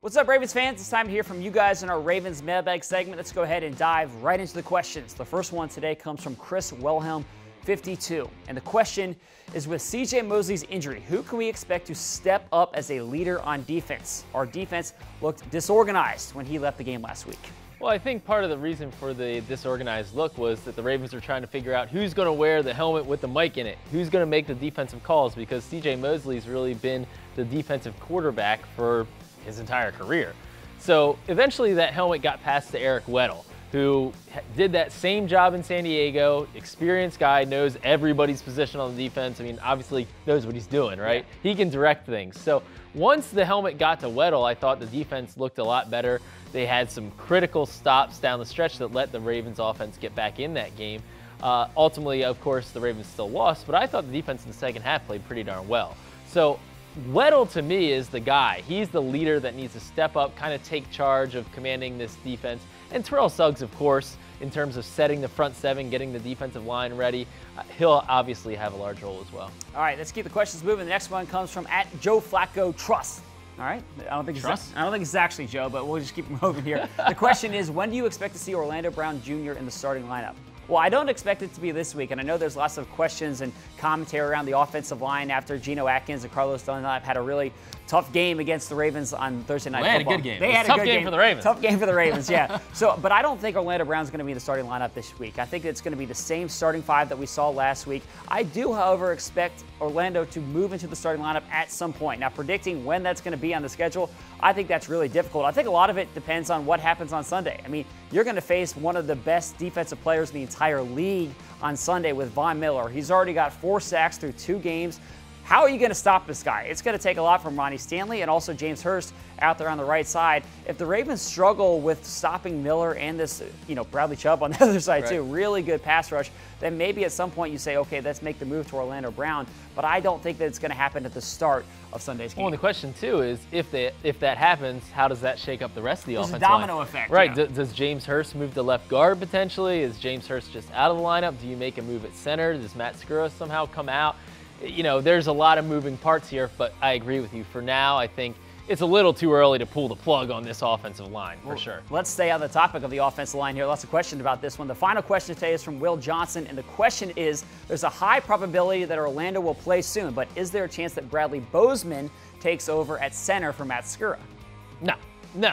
What's up, Ravens fans? It's time to hear from you guys in our Ravens Mailbag segment. Let's go ahead and dive right into the questions. The first one today comes from Chris Wilhelm, 52. And the question is, with CJ Mosley's injury, who can we expect to step up as a leader on defense? Our defense looked disorganized when he left the game last week. Well, I think part of the reason for the disorganized look was that the Ravens are trying to figure out who's going to wear the helmet with the mic in it, who's going to make the defensive calls, because CJ Mosley's really been the defensive quarterback for his entire career. So eventually that helmet got passed to Eric Weddle, who did that same job in San Diego, experienced guy, knows everybody's position on the defense. I mean, obviously knows what he's doing, right? Yeah. He can direct things. So once the helmet got to Weddle, I thought the defense looked a lot better. They had some critical stops down the stretch that let the Ravens offense get back in that game. Ultimately, of course, the Ravens still lost, but I thought the defense in the second half played pretty darn well. So Weddle, to me, is the guy. He's the leader that needs to step up, kind of take charge of commanding this defense. And Terrell Suggs, of course, in terms of setting the front seven, getting the defensive line ready, he'll obviously have a large role as well. All right, let's keep the questions moving. The next one comes from @JoeFlaccoTrust. All right, I don't think it's actually Joe, but we'll just keep moving here. The question is, when do you expect to see Orlando Brown Jr. in the starting lineup? Well, I don't expect it to be this week, and I know there's lots of questions and commentary around the offensive line after Geno Atkins and Carlos Dunlap had a really tough game against the Ravens on Thursday Night Football. They had a good game. They had a tough game for the Ravens. Tough game for the Ravens, yeah. But I don't think Orlando Brown's going to be in the starting lineup this week. I think it's going to be the same starting five that we saw last week. I do, however, expect Orlando to move into the starting lineup at some point. Now, predicting when that's going to be on the schedule, I think that's really difficult. I think a lot of it depends on what happens on Sunday. I mean, you're going to face one of the best defensive players in the entire league on Sunday with Von Miller. He's already got 4 sacks through 2 games. How are you going to stop this guy? It's going to take a lot from Ronnie Stanley and also James Hurst out there on the right side. If the Ravens struggle with stopping Miller and this, Bradley Chubb on the other side too, really good pass rush, then maybe at some point you say, okay, let's make the move to Orlando Brown. But I don't think that it's going to happen at the start of Sunday's game. Well, the question too is, if that happens, how does that shake up the rest of the offensive line? There's a domino effect. Right. Does James Hurst move to left guard potentially? Is James Hurst just out of the lineup? Do you make a move at center? Does Matt Skura somehow come out? There's a lot of moving parts here, but I agree with you. For now, I think it's a little too early to pull the plug on this offensive line, for sure. Let's stay on the topic of the offensive line here. Lots of questions about this one. The final question today is from Will Johnson, and the question is, there's a high probability that Orlando will play soon, but is there a chance that Bradley Bozeman takes over at center for Matt Skura? No,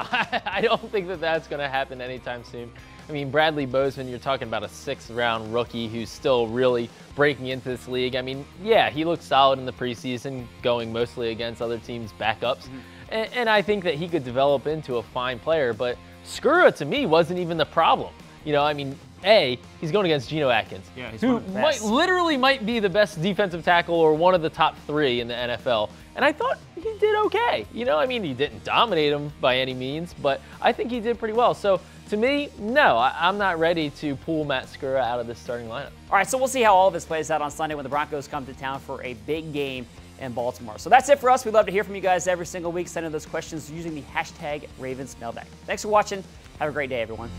I don't think that that's going to happen anytime soon. I mean, Bradley Bozeman, you're talking about a 6th-round rookie who's still really breaking into this league. I mean, yeah, he looked solid in the preseason, going mostly against other teams' backups. And I think that he could develop into a fine player. But Skura, to me, wasn't even the problem. I mean, he's going against Geno Atkins, who literally might be the best defensive tackle or one of the top 3 in the NFL. And I thought he did okay. I mean, he didn't dominate him by any means, but I think he did pretty well. So to me, no, I'm not ready to pull Matt Skura out of this starting lineup. All right, so we'll see how all of this plays out on Sunday when the Broncos come to town for a big game in Baltimore. So that's it for us. We'd love to hear from you guys every single week. Send in those questions using the hashtag RavensMailbag. Thanks for watching. Have a great day, everyone.